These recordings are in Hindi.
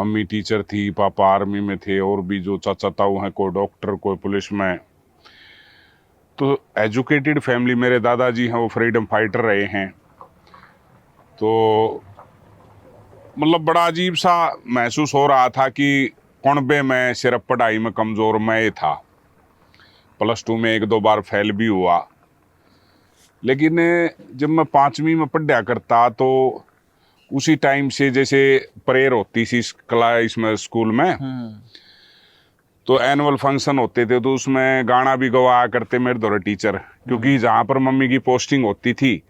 मम्मी टीचर थी, पापा आर्मी में थे, और भी जो चाचा ताऊ हैं, कोई डॉक्टर, कोई पुलिस में। तो एजुकेटेड फैमिली। मेरे दादाजी हैं वो फ्रीडम फाइटर रहे हैं। तो मतलब बड़ा अजीब सा महसूस हो रहा था कि कुनबे में सिर्फ पढ़ाई में कमज़ोर मैं ही था। +2 में 1-2 बार फेल भी हुआ। लेकिन जब मैं 5वीं में पढ़ा करता तो उसी टाइम से जैसे प्रेयर होती थी इसमें स्कूल में, तो एनुअल फंक्शन होते थे, तो उसमें गाना भी गवाया करते मेरे दौरे टीचर, क्योंकि जहाँ पर मम्मी की पोस्टिंग होती थी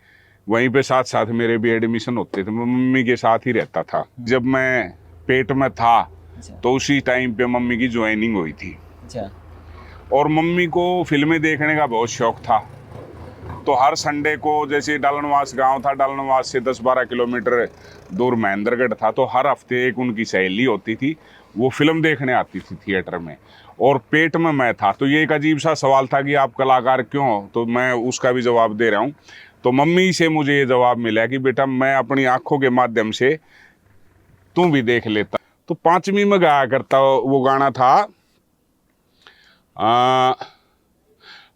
वहीं पे साथ साथ मेरे भी एडमिशन होते थे। मैं मम्मी के साथ ही रहता था। जब मैं पेट में था तो उसी टाइम पे मम्मी की ज्वाइनिंग हुई थी। और मम्मी को फिल्में देखने का बहुत शौक था। तो हर संडे को, जैसे डालनवास गांव था, डालनवास से 10-12 किलोमीटर दूर महेंद्रगढ़ था, तो हर हफ्ते एक उनकी सहेली होती थी, वो फिल्म देखने आती थी थिएटर में, और पेट में मैं था। तो ये एक अजीब सा सवाल था कि आप कलाकार क्यों हो, तो मैं उसका भी जवाब दे रहा हूँ। तो मम्मी से मुझे ये जवाब मिला कि बेटा मैं अपनी आंखों के माध्यम से तू भी देख लेता। तो 5वीं में गाया करता वो गाना था,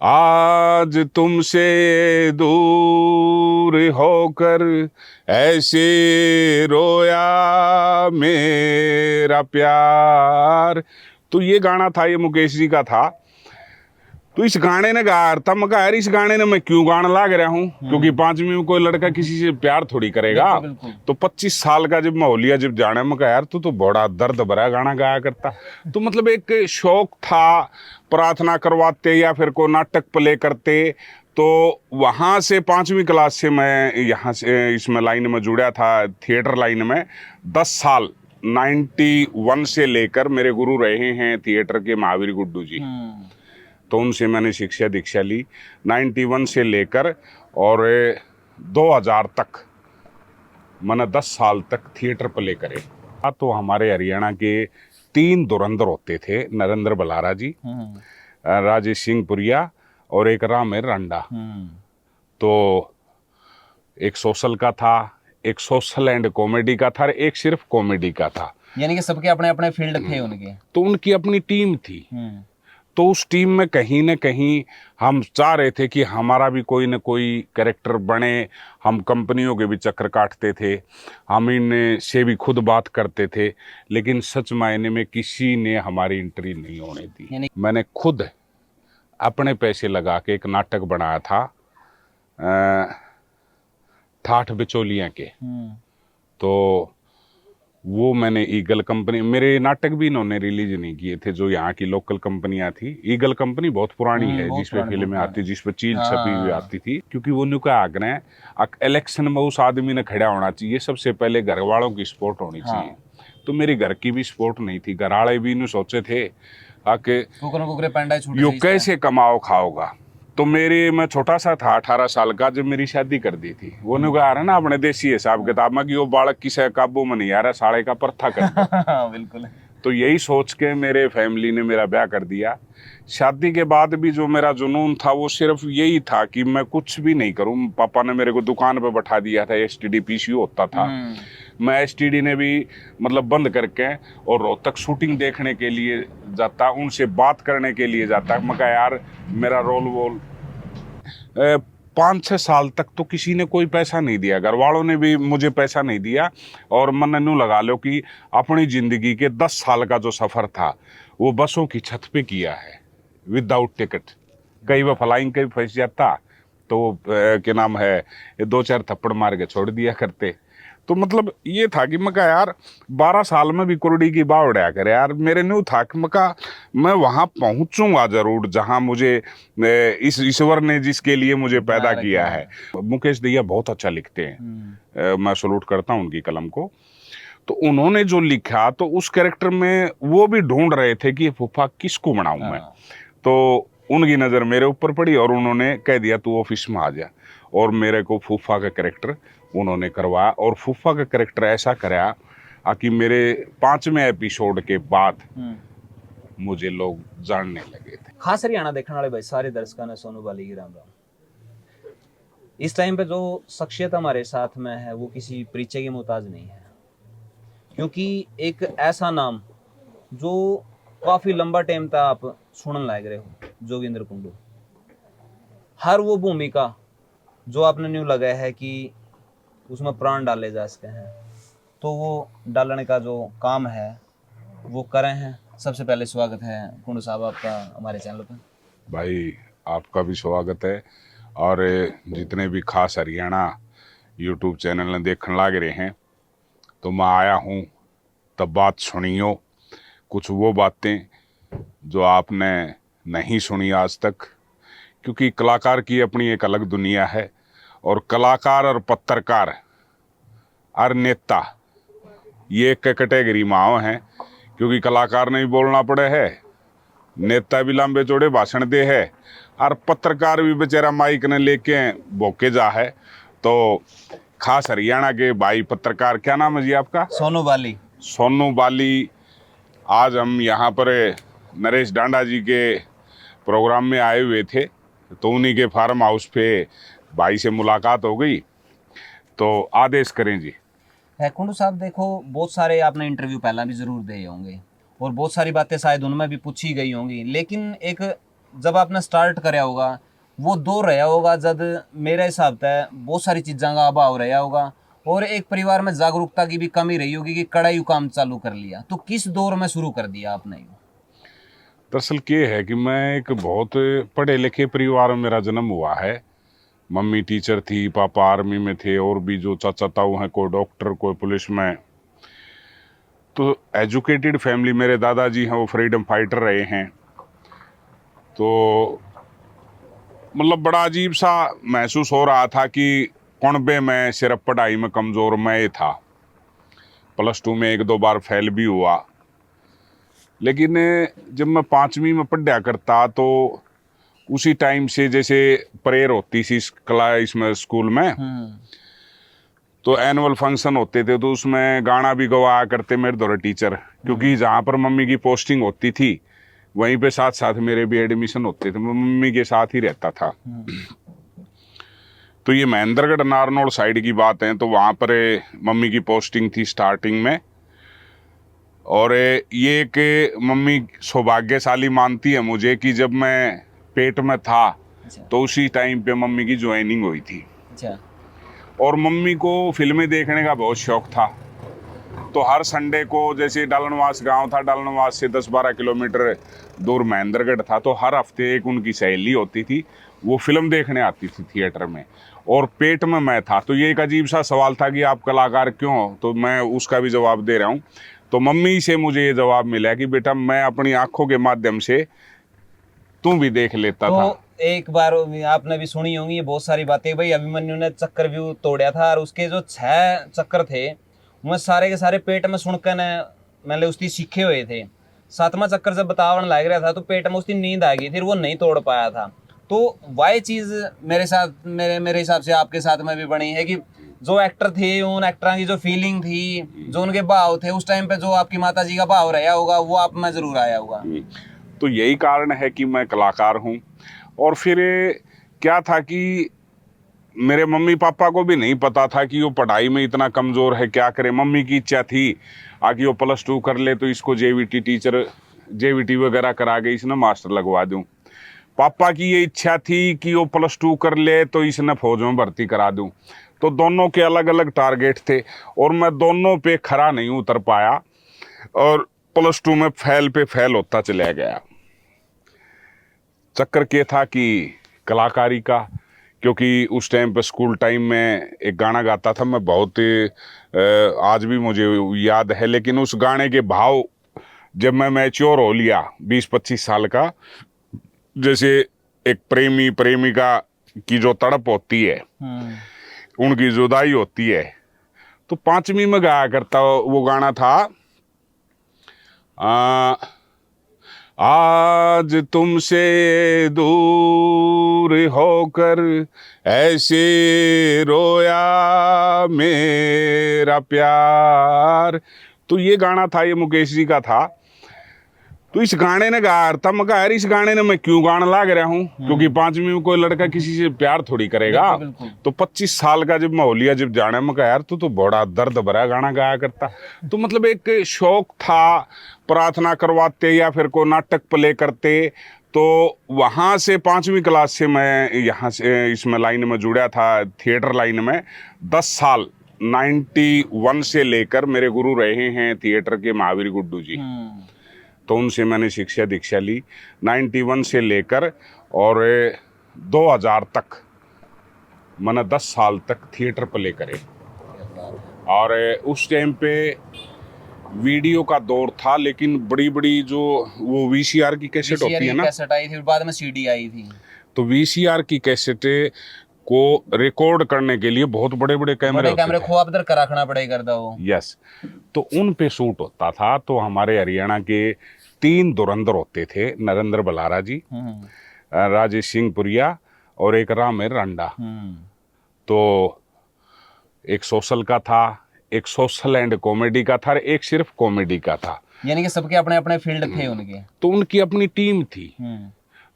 आज तुमसे दूर होकर ऐसे रोया मेरा प्यार। तो ये गाना था, ये मुकेश जी का था। तो इस गाने ने गाया था, मैं कहा यार इस गाने ने मैं क्यों गाना लाग रहा हूँ, क्योंकि 5वीं में कोई लड़का किसी से प्यार थोड़ी करेगा। तो 25 साल का जब मैं हो लिया, जब जाने, मैं कहा यार तू तो बड़ा दर्द भरा गाना गाया करता। तो मतलब एक शौक था, प्रार्थना करवाते या फिर कोई नाटक प्ले करते। तो वहाँ से 5वीं क्लास से मैं यहाँ से इसमें लाइन में जुड़ा था, थिएटर लाइन में 10 साल। 91 से लेकर मेरे गुरु रहे हैं थिएटर के महावीर गुड्डू जी। तो उनसे मैंने शिक्षा दीक्षा ली 91 से लेकर, और 2000 तक मैंने 10 साल तक थिएटर प्ले करे। तो हमारे हरियाणा के 3 धुरंधर होते थे, नरेंद्र बलारा जी, राजेश सिंह पुरिया, और एक रामेर रांडा। तो एक सोशल का था, एक सोशल एंड कॉमेडी का था, एक सिर्फ कॉमेडी का था। यानी कि सबके अपने अपने फील्ड थे उनके। तो उनकी अपनी टीम थी। तो उस टीम में कहीं न कहीं हम चाह रहे थे कि हमारा भी कोई न कोई कैरेक्टर बने। हम कंपनियों के भी चक्कर काटते थे, हम इन से भी खुद बात करते थे, लेकिन सच मायने में किसी ने हमारी एंट्री नहीं होने दी। मैंने खुद अपने पैसे लगा के एक नाटक बनाया था, ठाठ बिचौलियाँ के। तो वो मैंने ईगल कंपनी, मेरे नाटक भी इन्होंने रिलीज नहीं किए थे, जो यहाँ की लोकल कंपनियां थी। ईगल कंपनी बहुत पुरानी है, जिसपे फिल्में आती, जिसपे चील छपी हुई आती थी। क्योंकि वो न्यू का आग्रह इलेक्शन में उस आदमी ने खड़ा होना चाहिए, सबसे पहले घर वालों की सपोर्ट होनी चाहिए। तो मेरी घर की भी सपोर्ट नहीं थी, घर वाले भी इन्हें सोचे थे कि यो कैसे कमाओ खाओगा। तो मेरी, मैं छोटा सा था 18 साल का, जब मेरी शादी कर दी थी। वो ने कहा ना अपने देसी हिसाब किताब में कि वो बालक किसे काबू में नहीं आ रहा, साले का परथा कर। बिल्कुल। तो यही सोच के मेरे फैमिली ने मेरा ब्याह कर दिया। शादी के बाद भी जो मेरा जुनून था वो सिर्फ यही था कि मैं कुछ भी नहीं करूं। पापा ने मेरे को दुकान पे बैठा दिया था, एसटीडी पीसीयू होता था। मैं एसटीडी ने भी मतलब बंद करके और रोहतक शूटिंग देखने के लिए जाता, उनसे बात करने के लिए जाता। मैं कहा यार मेरा रोल वोल 5-6 साल तक तो किसी ने कोई पैसा नहीं दिया, घर वालों ने भी मुझे पैसा नहीं दिया। और मन नू लगा लो कि अपनी ज़िंदगी के 10 साल का जो सफ़र था वो बसों की छत पे किया है, विदाउट टिकट। कई बार फ्लाइंग कहीं फंस जाता तो क्या नाम है, 2-4 थप्पड़ मार के छोड़ दिया करते। तो मतलब ये था कि मैं कहा यार 12 साल में भी कुर्डी की बाव उड़ाया करे यार। मेरे न्यू था कि मैं वहाँ पहुँचूंगा ज़रूर जहाँ मुझे इस ईश्वर ने जिसके लिए मुझे पैदा किया है। मुकेश दैया बहुत अच्छा लिखते हैं, मैं सलूट करता हूँ उनकी कलम को। तो उन्होंने जो लिखा, तो उस कैरेक्टर में वो भी ढूंढ रहे थे कि फूफा किसको बनाऊं मैं। तो उनकी नज़र मेरे ऊपर पड़ी और उन्होंने कह दिया तू ऑफिस में आ जा। और मेरे को फूफा का कैरेक्टर उन्होंने करवाया, और फूफा का कैरेक्टर ऐसा कराया कि मेरे 5वें एपिसोड के बाद मुझे लोग जानने लगे थे। खास हरियाणा देखने वाले भाई सारे दर्शकों ने सोनू बाली की राम राम। इस टाइम पे जो शख्सियत हमारे साथ में है वो किसी परिचय की मोहताज नहीं है। क्योंकि एक ऐसा नाम जो काफ़ी लंबा टाइम तक आप सुनने लग रहे हो, जोगिंदर कुंडू। हर वो भूमिका जो आपने न्यू लगाया है कि उसमें प्राण डाले जा सकते हैं, तो वो डालने का जो काम है वो करें हैं। सबसे पहले स्वागत है कुंडू साहब आपका हमारे चैनल पर। भाई आपका भी स्वागत है। और जितने भी खास हरियाणा यूट्यूब चैनल ने देखने लग रहे हैं, तो मैं आया हूँ तब बात सुनियो कुछ वो बातें जो आपने नहीं सुनी आज तक, क्योंकि कलाकार की अपनी एक अलग दुनिया है। और कलाकार और पत्रकार और नेता ये एक कैटेगरी में आओ हैं, क्योंकि कलाकार ने भी बोलना पड़े है, नेता भी लंबे चौड़े भाषण दे है, और पत्रकार भी बेचारा माइक ने लेके भोके जा है। तो खास हरियाणा के भाई पत्रकार, क्या नाम है जी आपका? सोनू बाली। सोनू बाली। आज हम यहाँ पर नरेश डांडा जी के प्रोग्राम में आए हुए थे, तो उन्हीं के फार्म हाउस पे भाई से मुलाकात हो गई। तो आदेश करें जी। है कुंडू साहब, देखो बहुत सारे आपने इंटरव्यू पहला भी जरूर दिए होंगे और बहुत सारी बातें शायद उनमें भी पूछी गई होंगी, लेकिन एक जब आपने स्टार्ट कराया होगा वो दौर रहा होगा जब मेरे हिसाब से बहुत सारी चीज़ों का अभाव रहा होगा और एक परिवार में जागरूकता की भी कमी रही होगी कि कड़ाई काम चालू कर लिया। तो किस दौर में शुरू कर दिया आपने? दरअसल ये है कि मैं एक बहुत पढ़े लिखे परिवार में मेरा जन्म हुआ है। मम्मी टीचर थी, पापा आर्मी में थे, और भी जो चाचा ताऊ हैं, कोई डॉक्टर, कोई पुलिस में। तो एजुकेटेड फैमिली। मेरे दादाजी हैं, वो फ्रीडम फाइटर रहे हैं। तो मतलब बड़ा अजीब सा महसूस हो रहा था कि कुणबे में सिर्फ पढ़ाई में कमज़ोर मैं ही था। +2 में 1-2 बार फेल भी हुआ, लेकिन जब मैं 5वीं में पढ़ा करता तो उसी टाइम से जैसे प्रेयर होती थी इसमें स्कूल में, तो एनुअल फंक्शन होते थे, तो उसमें गाना भी गवाया करते मेरे दौरे टीचर, क्योंकि जहाँ पर मम्मी की पोस्टिंग होती थी वहीं पे साथ साथ मेरे भी एडमिशन होते थे, मैं मम्मी के साथ ही रहता था। तो ये महेंद्रगढ़ नारनौल साइड की बात है, तो वहाँ पर मम्मी की पोस्टिंग थी स्टार्टिंग में। और ये एक मम्मी सौभाग्यशाली मानती है मुझे कि जब मैं पेट में था तो उसी टाइम पे मम्मी की ज्वाइनिंग हुई थी। और मम्मी को फिल्में देखने का बहुत शौक था, तो हर संडे को, जैसे डालनवास गांव था, डालनवास से 10-12 किलोमीटर दूर महेंद्रगढ़ था, तो हर हफ्ते एक उनकी सहेली होती थी, वो फिल्म देखने आती थी थिएटर में, और पेट में मैं था। तो ये एक अजीब सा सवाल था कि आप कलाकार क्यों हो, तो मैं उसका भी जवाब दे रहा हूँ। तो मम्मी से मुझे ये जवाब मिला कि बेटा मैं अपनी आंखों के माध्यम से तू भी देख लेता था। एक बार आपने भी सुनी होंगी ये बहुत सारी बातें, भाई अभिमन्यु ने चक्कर व्यू तोड़ा था और उसके जो 6 चक्कर थे वो सारे के सारे पेट में सुनकर ने मतलब उसकी सीखे हुए थे। 7वां चक्कर जब बतावन लग रहा था तो पेट में उसकी नींद आ गई, फिर वो नहीं तोड़ पाया था। तो वही चीज़ मेरे साथ मेरे हिसाब से आपके साथ में भी बनी है कि जो एक्टर थे उन एक्टरों की जो फीलिंग थी, जो उनके भाव थे उस टाइम पे, जो आपकी माता जी का भाव रहा होगा वो आप में जरूर आया होगा। तो यही कारण है कि मैं कलाकार हूँ। और फिर क्या था कि मेरे मम्मी पापा को भी नहीं पता था कि वो पढ़ाई में इतना कमज़ोर है, क्या करे। मम्मी की इच्छा थी आगे वो +2 कर ले तो इसको जेवीटी टीचर, जेवीटी वगैरह करा के इसने मास्टर लगवा दूँ। पापा की ये इच्छा थी कि वो +2 कर ले तो इसने फौज में भर्ती करा दूँ। तो दोनों के अलग अलग टारगेट थे और मैं दोनों पे खरा नहीं उतर पाया और +2 में फेल पे फेल होता चला गया। चक्कर क्या था कि कलाकारी का, क्योंकि उस टाइम पे स्कूल टाइम में एक गाना गाता था मैं, बहुत आज भी मुझे याद है। लेकिन उस गाने के भाव जब मैं मैच्योर हो लिया 20-25 साल का, जैसे एक प्रेमी प्रेमिका की जो तड़प होती है, उनकी जुदाई होती है, तो 5वीं में गाया करता वो गाना था, आज तुमसे दूर होकर ऐसे रोया मेरा प्यार। तो ये गाना था, ये मुकेश जी का था। तो इस गाने ने गाया था, मैं कहा यार इस गाने ने मैं क्यों गाना लाग रहा हूँ, क्योंकि 5वीं में कोई लड़का किसी से प्यार थोड़ी करेगा। बिल्कुल। तो 25 साल का जब माहौलिया जब जाने, मैं कहा यार तू तो बड़ा दर्द भरा गाना गाया करता। तो मतलब एक शौक था, प्रार्थना करवाते या फिर कोई नाटक प्ले करते। तो वहाँ से 5वीं क्लास से मैं यहाँ से इसमें लाइन में जुड़ा था, थिएटर लाइन में 10 साल। 91 से लेकर मेरे गुरु रहे हैं थिएटर के महावीर गुड्डू जी। तो उनसे मैंने शिक्षा दीक्षा ली 91 से लेकर, और 2000 तक मैंने 10 साल तक थिएटर प्ले करे। और उस टाइम पे वीडियो का दौर था, लेकिन बड़ी बड़ी जो वो वीसीआर की कैसेट होती है ना, कैसेट आई थी, बाद में सीडी आई थी। तो वीसीआर की कैसेट को रिकॉर्ड करने के लिए बहुत बड़े बड़े कैमरे ख्वाबदर का रखना पड़ेगा करदा वो। यस, तो उन पे शूट होता था। तो हमारे हरियाणा के 3 धुरंधर होते थे, नरेंद्र बलारा जी, राजेश सिंह पुरिया और एक रामेर रांडा। तो एक सोशल का था, एक सोशल एंड कॉमेडी का था, एक सिर्फ कॉमेडी का था। यानी कि सबके अपने अपने फील्ड थे उनके। तो उनकी अपनी टीम थी।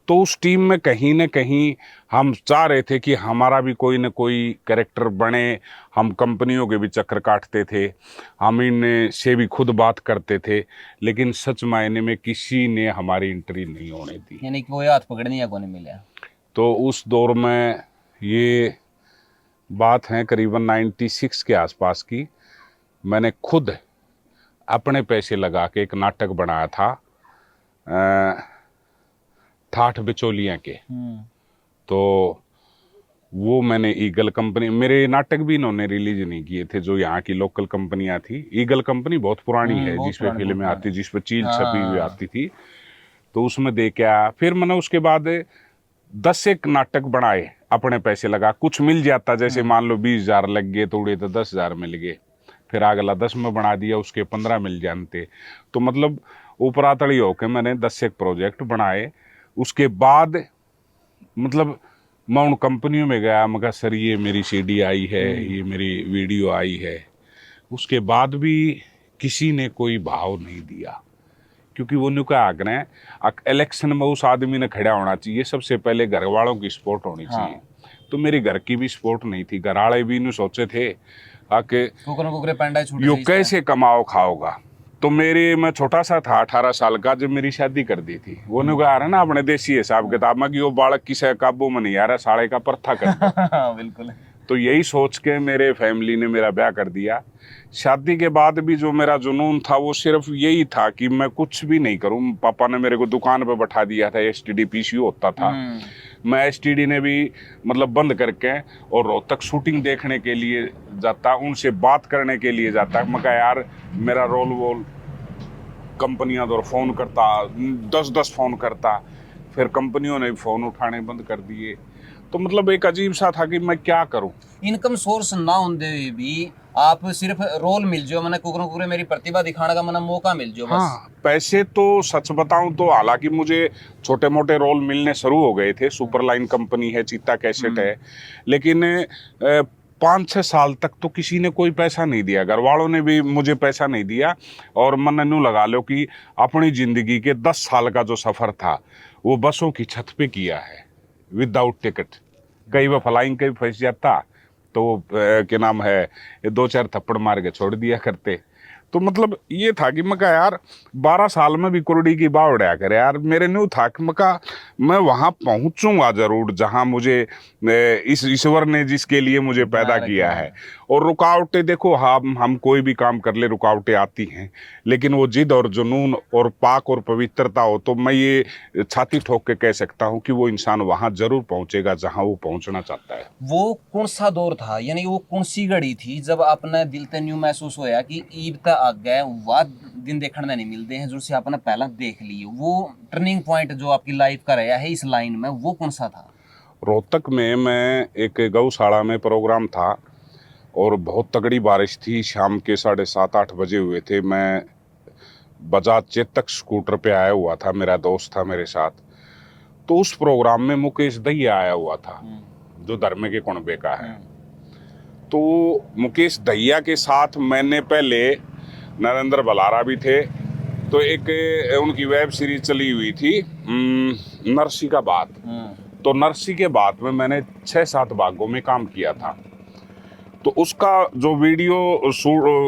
तो उस टीम में कहीं न कहीं हम चाह रहे थे कि हमारा भी कोई न कोई कैरेक्टर बने। हम कंपनियों के भी चक्कर काटते थे, हम इन से भी खुद बात करते थे, लेकिन सच मायने में किसी ने हमारी एंट्री नहीं होने दी। यानी कि कोई हाथ पकड़ने या कोई नहीं मिला। तो उस दौर में ये बात है करीबन 96 के आसपास की, मैंने खुद अपने पैसे लगा के एक नाटक बनाया था, ठाठ बिचौलियाँ के। तो वो मैंने ईगल कंपनी, मेरे नाटक भी इन्होंने रिलीज नहीं किए थे, जो यहाँ की लोकल कंपनियाँ थी। ईगल कंपनी बहुत पुरानी है, जिसपे फिल्में आती, जिसपे चील छपी हुई आती थी। तो उसमें दे के आया। फिर मैंने उसके बाद 10 एक नाटक बनाए अपने पैसे लगा। कुछ मिल जाता, जैसे मान लो 20,000 लग गए तो उड़े तो 10,000 मिल गए। फिर अगला 10 में बना दिया, उसके 15 मिल जानते। तो मतलब ऊपरातड़ी होके मैंने 10 एक प्रोजेक्ट बनाए। उसके बाद मतलब मैं उन कंपनियों में गया, मैं कहा सर ये मेरी सीडी आई है, ये मेरी वीडियो आई है। उसके बाद भी किसी ने कोई भाव नहीं दिया, क्योंकि वो न्यू का आग्रह इलेक्शन में उस आदमी ने खड़ा होना चाहिए। सबसे पहले घर वालों की सपोर्ट होनी चाहिए। तो मेरी घर की भी सपोर्ट नहीं थी। घर वाले भी न्यू सोचे थे कि यो कैसे कमाओ खाओगा। तो मैं छोटा सा था, 18 साल का, जब मेरी शादी कर दी थी। वो न्यू कहा ना अपने देसी हिसाब किताब में कि वो बालक किसे काबू में नहीं आ रहा, साढ़े का परथा कर। बिल्कुल। तो यही सोच के मेरे फैमिली ने मेरा ब्याह कर दिया। शादी के बाद भी जो मेरा जुनून था वो सिर्फ यही था कि मैं कुछ भी नहीं करूं। पापा ने मेरे को दुकान पे बैठा दिया था, एसटीडी पीसीयू होता था। मैं एसटीडी ने भी मतलब बंद करके और रोहतक शूटिंग देखने के लिए जाता, उनसे बात करने के लिए जाता। मैं कहा यार मेरा रोल वोल कंपनियां तो फ़ोन करता, 10 फ़ोन करता। फिर कंपनियों ने फ़ोन उठाने बंद कर दिए। तो मतलब एक अजीब सा था कि मैं क्या करूं। इनकम सोर्स ना होते हुए भी आप सिर्फ रोल मिल जाओ, मैंने कुकरे मेरी प्रतिभा दिखाने का मैंने मौका मिल जाओ बस। हाँ, पैसे तो सच बताऊं तो हालांकि मुझे छोटे मोटे रोल मिलने शुरू हो गए थे। सुपरलाइन कंपनी है, चीता कैसेट है, लेकिन 5-6 साल तक तो किसी ने कोई पैसा नहीं दिया। घर वालों ने भी मुझे पैसा नहीं दिया। और मन यूँ लगा लो कि अपनी ज़िंदगी के 10 साल का जो सफ़र था वो बसों की छत पे किया है, विदाउट टिकट। कई बार फ्लाइंग कहीं फंस जाता तो क्या नाम है, 2-4 थप्पड़ मार के छोड़ दिया करते। तो मतलब ये था कि मैं कहा यार 12 साल में भी कुर्डी की बाव उड़ाया करे यार। मेरे न्यू था कि मैं वहाँ पहुँचूंगा ज़रूर जहाँ मुझे इस ईश्वर ने जिसके लिए मुझे पैदा किया है। और रुकावटें देखो, हम कोई भी काम कर ले रुकावटें आती हैं, लेकिन वो जिद और जुनून और पाक और पवित्रता हो तो मैं ये छाती ठोक के कह सकता हूँ कि वो इंसान वहाँ ज़रूर पहुँचेगा जहाँ वो पहुँचना चाहता है। वो कौन सा दौर था, यानी वो कौन सी घड़ी थी जब आपने दिल ते न्यू महसूस होया कि ईब तक आ गए, वह दिन देखने नहीं मिलते हैं जो से आपने पहला देख लिए? वो टर्निंग पॉइंट जो आपकी लाइफ का रहा है इस लाइन में, वो कौन सा था? रोहतक में मैं एक गौशाला में प्रोग्राम था और बहुत तगड़ी बारिश थी। शाम के 7:30-8 बजे हुए थे। मैं बजाज चेतक स्कूटर पे आया हुआ था, मेरा दोस्त था मेरे साथ। तो उस प्रोग्राम में मुकेश दहिया आया हुआ था, जो धर्मे के कुणबे का है। तो मुकेश दहिया के साथ मैंने पहले, नरेंद्र बलारा भी थे तो एक उनकी वेब सीरीज चली हुई थी नरसी का बात। तो नरसी के बाद में मैंने 6-7 भागों में काम किया था। तो उसका जो वीडियो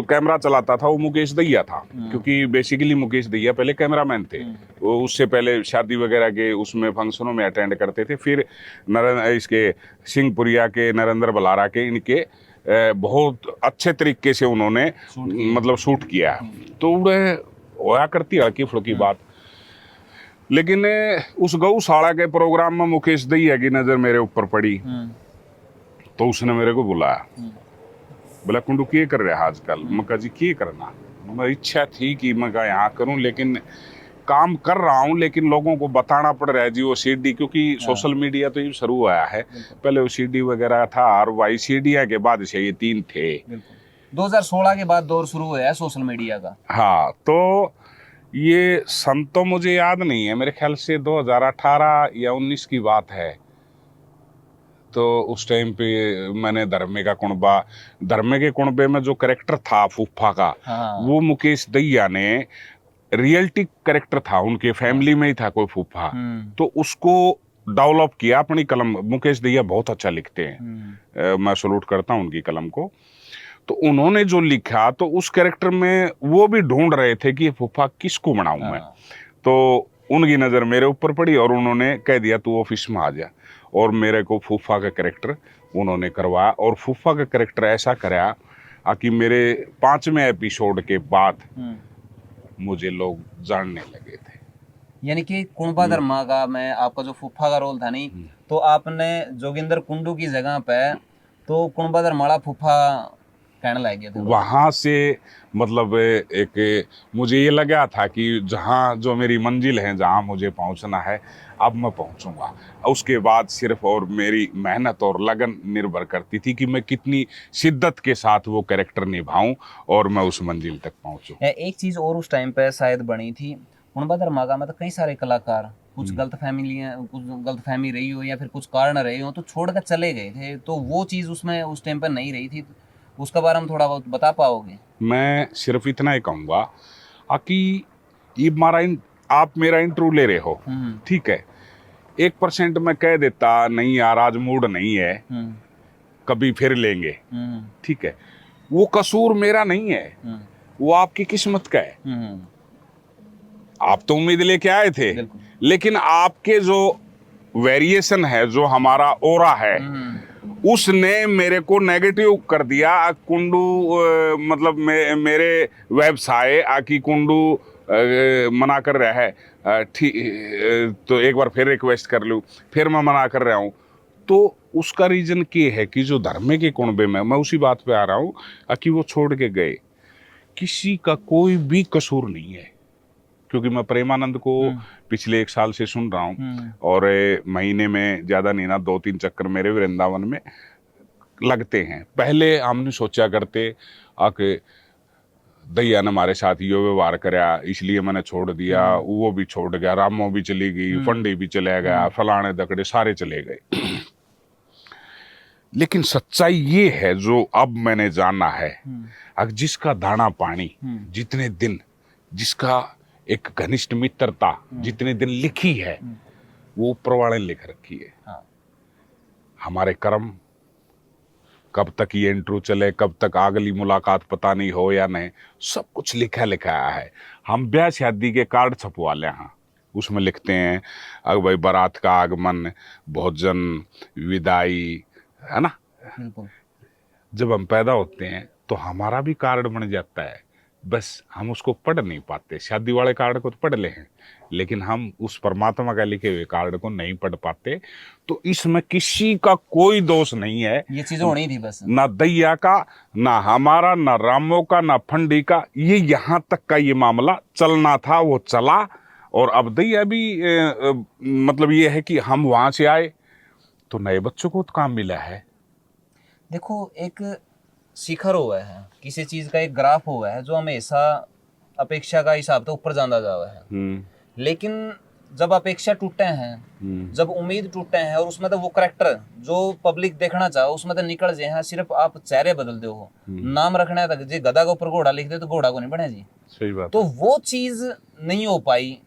कैमरा चलाता था वो मुकेश दहिया था, क्योंकि बेसिकली मुकेश दहिया पहले कैमरामैन थे। वो उससे पहले शादी वगैरह के उसमें फंक्शनों में अटेंड करते थे। फिर इसके सिंहपुरिया के, नरेंद्र बलारा के, इनके बहुत अच्छे तरीके से उन्होंने मतलब शूट किया। तो होया करती हल्की फुल्की बात। लेकिन उस गौशाला के प्रोग्राम में मुकेश दहिया की नज़र मेरे ऊपर पड़ी। तो उसने मेरे को बुलाया, बोला कुंडू क्या कर रहे हैं आजकल? मैं कहा जी क्या करना, मैं इच्छा थी कि मैं यहाँ करूं, लेकिन काम कर रहा हूं, लेकिन लोगों को बताना पड़ रहा है जी वो सीडी, क्योंकि सोशल मीडिया तो ये शुरू हुआ है। पहले वो सीडी वगैरह था, और वाई सीडिया के बाद से ये 3 थे। 2016 के बाद दौर शुरू हुआ है सोशल मीडिया का। हाँ, तो ये सन तो मुझे याद नहीं है, मेरे ख्याल से 2018 या 19 की बात है। तो उस टाइम पे मैंने धर्मे के कुणबे में जो कैरेक्टर था फूफा का, वो मुकेश दहिया ने रियलिटी कैरेक्टर था, उनके फैमिली में ही था कोई फूफा। तो उसको डेवलप किया अपनी कलम। मुकेश दहिया बहुत अच्छा लिखते हैं, मैं सलूट करता हूँ उनकी कलम को। तो उन्होंने जो लिखा, तो उस कैरेक्टर में वो भी ढूंढ रहे थे कि फूफा किसको बनाऊं मैं। तो उनकी नज़र मेरे ऊपर पड़ी और उन्होंने कह दिया तू ऑफिस में आ जा, और मेरे को फूफा का कैरेक्टर उन्होंने करवाया। और फूफा का कैरेक्टर ऐसा कराया कि मेरे 5वें एपिसोड के बाद मुझे लोग जानने लगे थे। यानी कि कुणबा धर्मा का मैं आपका जो फूफा का रोल था नहीं, तो आपने जोगिंदर कुंडू की जगह पे तो कुणबा धर्माड़ा फूफा कहने लग गया था। वहाँ से मतलब एक मुझे ये लगा था कि जहाँ जो मेरी मंजिल है, जहाँ मुझे पहुँचना है, अब मैं पहुँचूंगा। उसके बाद सिर्फ और मेरी मेहनत और लगन निर्भर करती थी कि मैं कितनी शिद्दत के साथ वो कैरेक्टर निभाऊं और मैं उस मंजिल तक पहुँचूं। एक चीज़ और उस टाइम पे शायद बनी थी, कुणबा धर्मा का मतलब कई सारे कलाकार, कुछ गलतफहमी रही हो या फिर कुछ कारण रहे हो तो छोड़ कर चले गए थे। तो वो चीज़ उसमें उस टाइम पर नहीं रही थी, उसका बारे में थोड़ा बहुत बता पाओगे? मैं सिर्फ इतना ही कहूँगा कि ये आप मेरा इंटरव्यू ले रहे हो, ठीक है, 1% मैं कह देता नहीं यार आज मूड नहीं है, कभी फिर लेंगे, ठीक है, वो कसूर मेरा नहीं है, वो आपकी किस्मत का है। आप तो उम्मीद लेके आए थे, लेकिन आपके जो वेरिएशन है, जो हमारा ओरा है, उसने मेरे को नेगेटिव कर दिया। कुंडू मतलब मेरे व्यवसाय आकी कुंडू मना कर रहा है, ठीक, तो एक बार फिर रिक्वेस्ट कर लूँ, फिर मैं मना कर रहा हूँ। तो उसका रीजन ये है कि जो धर्मे के कुणबे में, मैं उसी बात पे आ रहा हूँ कि वो छोड़ के गए, किसी का कोई भी कसूर नहीं है। क्योंकि मैं प्रेमानंद को पिछले 1 साल से सुन रहा हूँ, और महीने में ज़्यादा नहीं ना 2-3 चक्कर मेरे वृंदावन में लगते हैं। पहले हमने सोचा करते कि दैया ने हमारे साथ ये व्यवहार कराया इसलिए मैंने छोड़ दिया, वो भी छोड़ गया, रामो भी चली गई, फंडी भी चला गया, फलाने दकड़े सारे चले गए। लेकिन सच्चाई ये है जो अब मैंने जाना है, जिसका दाना पानी जितने दिन, जिसका एक घनिष्ठ मित्रता जितने दिन लिखी है, वो ऊपर वाले ने लिख रखी है। हमारे कर्म कब तक ये इंटरव्यू चले, कब तक अगली मुलाकात पता नहीं हो या नहीं, सब कुछ लिखा है। हम ब्याह शादी के कार्ड छपवा ले, हाँ, उसमें लिखते हैं भाई बारात का आगमन, भोजन, विदाई, है ना। जब हम पैदा होते हैं तो हमारा भी कार्ड बन जाता है, बस हम उसको पढ़ नहीं पाते। शादी वाले कार्ड को तो पढ़ ले हैं, लेकिन हम उस परमात्मा का लिखे हुए कार्ड को नहीं पढ़ पाते। तो इसमें किसी का कोई दोष नहीं है, ये चीज होनी थी बस, ना दैया का, ना हमारा, ना रामो का, ना फंडी का। ये यहाँ तक का ये मामला चलना था, वो चला। और अब दैया भी मतलब ये है कि हम वहां से आए तो नए बच्चों को तो काम मिला है। देखो, एक शिखर हुआ है, किसी चीज का एक ग्राफ हुआ है जो हमेशा अपेक्षा का हिसाब से ऊपर जाता जा रहा है। लेकिन जब अपेक्षा टूटे हैं, जब उम्मीद टूटे हैं, और उसमें तो वो करैक्टर जो पब्लिक देखना चाहो उसमें तो निकल जाए, हाँ, सिर्फ आप चेहरे बदल दो हो, नाम रखना है तक जी गधा के ऊपर घोड़ा लिख दे तो घोड़ा को नहीं बने जी। सही बात। तो वो चीज नहीं हो पाई।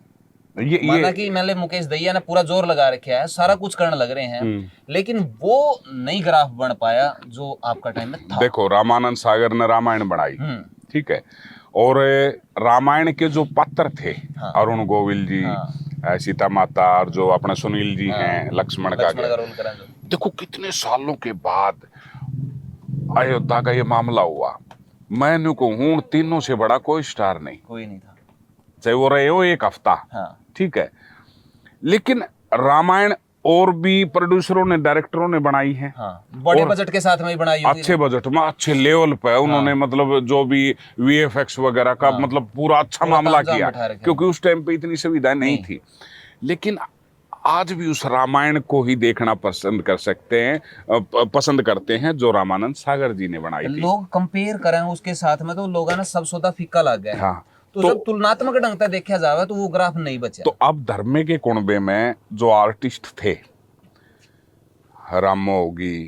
ये माना कि मैंने मुकेश दहिया ने पूरा जोर लगा रखा है, सारा कुछ करने लग रहे हैं, लेकिन वो नहीं ग्राफ बन पाया जो आपका टाइम में था। देखो, रामानंद सागर ने रामायण बनाई, ठीक है, और रामायण के जो पात्र थे, हाँ, अरुण गोविल जी, हाँ, सीता माता, और जो अपने सुनील जी हाँ, हैं, लक्ष्मण का का रोल करा जो। देखो कितने सालों के बाद अयोध्या का ये मामला हुआ। मैं कहूँ तीनों से बड़ा कोई स्टार नहीं, कोई नहीं था, चाहे वो रहे हो एक हफ्ता, हाँ, ठीक है, लेकिन रामायण और भी प्रोड्यूसरों ने, डायरेक्टरों ने बनाई है, हाँ, बड़े बजट के साथ में ही बनाई होगी, अच्छे बजट में, अच्छे लेवल पे उन्होंने, मतलब जो भी वीएफएक्स वगैरह का, मतलब पूरा अच्छा मामला किया, क्योंकि उस टाइम पे इतनी सुविधाएं नहीं थी। लेकिन आज भी उस रामायण को ही देखना पसंद कर सकते हैं, पसंद करते हैं जो रामानंद सागर जी ने बनाई थी। लोग कंपेयर करें उसके साथ में तो लोगों ने सब सौदा फीका लग गया। हाँ, तो जब तुलनात्मक ढंग से देखा जावे तो वो ग्राफ नहीं बचा। तो अब धर्मे के कुनबे में जो आर्टिस्ट थे, रामो होगी,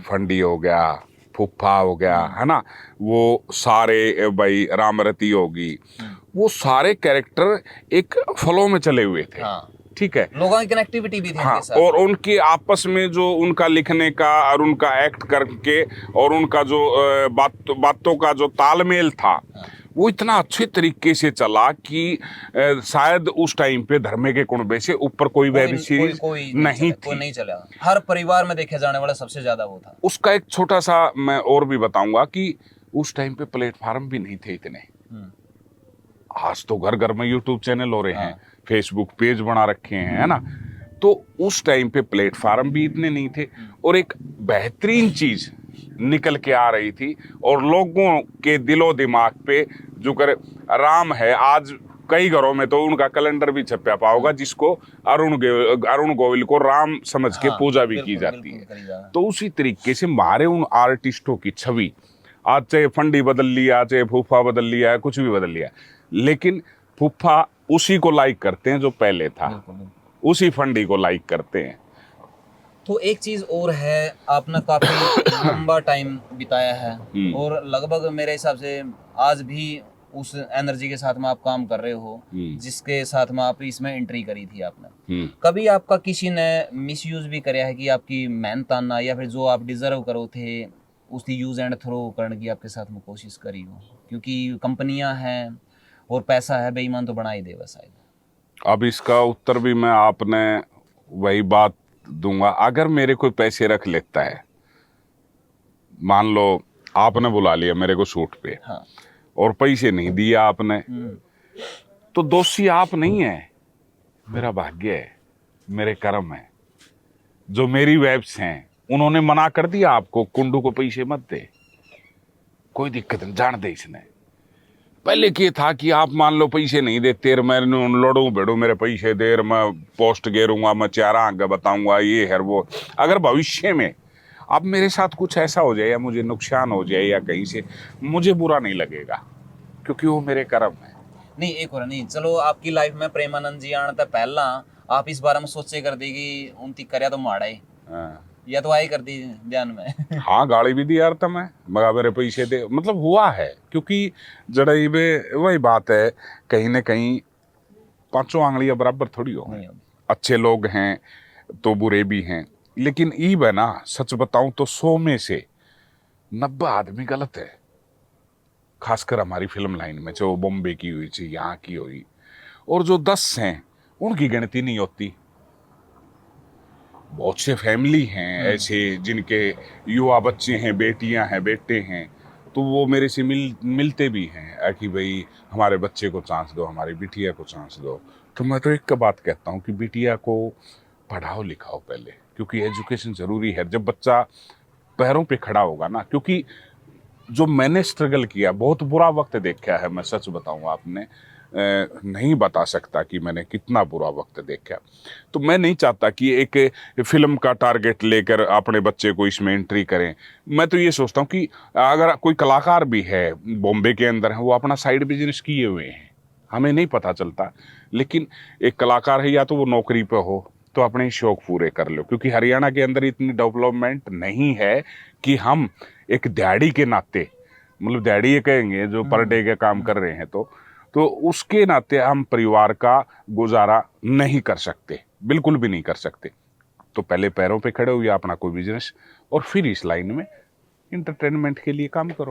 फंडी हो गया, फुफ्फा हो गया, है ना, वो सारे भाई, रामरती होगी, वो सारे कैरेक्टर एक फ्लो में चले हुए थे, ठीक है, लोगों की कनेक्टिविटी भी थी, हाँ, साथ। और उनके आपस में जो उनका लिखने का और उनका एक्ट करके और उनका जो बातों का जो तालमेल था, वो इतना अच्छे तरीके से चला कि शायद उस टाइम पे धर्मे के कुनबे से ऊपर कोई वेब सीरीज नहीं थी। नहीं चला। हर परिवार में देखे जाने वाला सबसे ज्यादा वो था। उसका एक छोटा सा मैं और भी बताऊंगा कि उस टाइम पे प्लेटफॉर्म भी नहीं थे इतने। आज तो घर घर में यूट्यूब चैनल हो रहे हैं, फेसबुक पेज बना रखे हैं, है ना, तो उस टाइम पे प्लेटफॉर्म भी इतने नहीं थे, और एक बेहतरीन चीज निकल के आ रही थी, और लोगों के दिलो दिमाग पे जो कर राम है, आज कई घरों में तो उनका कैलेंडर भी छपा पाओगा, जिसको अरुण गोविल को राम समझ के पूजा भी की जाती है। तो उसी तरीके से हमारे उन आर्टिस्टों की छवि, आज चाहे फंडी बदल लिया, चाहे फूफा बदल लिया, कुछ भी बदल लिया, लेकिन फूफा उसी को लाइक करते हैं जो पहले था, उसी फंडी को लाइक करते हैं। तो एक चीज और है, आपने काफी लंबा टाइम बिताया है, और लगभग मेरे हिसाब से आज भी उस एनर्जी के साथ में आप काम कर रहे हो जिसके साथ में आप इसमें एंट्री करी थी आपने। कभी आपका किसी ने मिसयूज भी कराया है कि आपकी मेहनत आना या फिर जो आप डिजर्व करो थे उसकी यूज एंड थ्रो करने की आपके साथ में कोशिश करी हो? क्योंकि कंपनियां हैं और पैसा है, बेईमान तो बना ही देगा शायद। अब इसका उत्तर भी मैं आपने वही बात दूंगा। अगर मेरे कोई पैसे रख लेता है, मान लो आपने बुला लिया मेरे को शूट पे, हाँ, और पैसे नहीं दिए आपने, तो दोषी आप नहीं है, मेरा भाग्य है, मेरे कर्म है। जो मेरी वेब्स हैं उन्होंने मना कर दिया आपको, कुंडू को पैसे मत दे, कोई दिक्कत नहीं, जान दे इसने। पहले क्या था कि आप मान लो पैसे नहीं देते, मैं लड़ू भेड़ू, मेरे पैसे देर, मैं पोस्ट गेरूंगा, मैं चारा आगे बताऊंगा, ये है वो। अगर भविष्य में अब मेरे साथ कुछ ऐसा हो जाए या मुझे नुकसान हो जाए या कहीं से, मुझे बुरा नहीं लगेगा, क्योंकि वो मेरे कर्म है। नहीं, एक और नहीं, चलो आपकी लाइफ में प्रेमानंद जी आने तक पहला आप इस बारे में सोचे कर दी कि उनकी कर्या तो माड़ा ही, या तो आई कर दी ध्यान में। हाँ, गाड़ी भी दी यार था मैं, मगर मेरे पैसे दे, मतलब हुआ है, क्योंकि जड़ई में वही बात है, कहीं ना कहीं पांचों आंगलियां बराबर थोड़ी हो। अच्छे लोग हैं तो बुरे भी हैं, लेकिन ईब है ना, सच बताऊं तो 100 में से 90 आदमी गलत है, खासकर हमारी फिल्म लाइन में, चाहे वो बॉम्बे की हुई, चाहे यहाँ की हुई, और जो 10 हैं उनकी गिनती नहीं होती। बहुत से फैमिली हैं ऐसे जिनके युवा बच्चे हैं, बेटियां हैं, बेटे हैं, तो वो मेरे से मिलते भी हैं कि भाई हमारे बच्चे को चांस दो, हमारी बिटिया को चांस दो। तो मैं तो एक बात कहता हूँ कि बिटिया को पढ़ाओ लिखाओ पहले, क्योंकि एजुकेशन ज़रूरी है। जब बच्चा पैरों पे खड़ा होगा ना, क्योंकि जो मैंने स्ट्रगल किया, बहुत बुरा वक्त देखा है, मैं सच बताऊँ, आपने नहीं बता सकता कि मैंने कितना बुरा वक्त देखा। तो मैं नहीं चाहता कि एक फिल्म का टारगेट लेकर अपने बच्चे को इसमें एंट्री करें। मैं तो ये सोचता हूँ कि अगर कोई कलाकार भी है बॉम्बे के अंदर है, वो अपना साइड बिजनेस किए हुए हैं, हमें नहीं पता चलता, लेकिन एक कलाकार है, या तो वो नौकरी पे हो तो अपने शौक पूरे कर लो, क्योंकि हरियाणा के अंदर इतनी डेवलपमेंट नहीं है कि हम एक दिहाड़ी के नाते, मतलब दिहाड़ी ये कहेंगे जो पर डे का काम कर रहे हैं, तो तो उसके नाते हम परिवार का गुजारा नहीं कर सकते, बिल्कुल भी नहीं कर सकते। तो पहले पैरों पे खड़े हुए अपना कोई बिजनेस और फिर इस लाइन में इंटरटेनमेंट के लिए काम करो।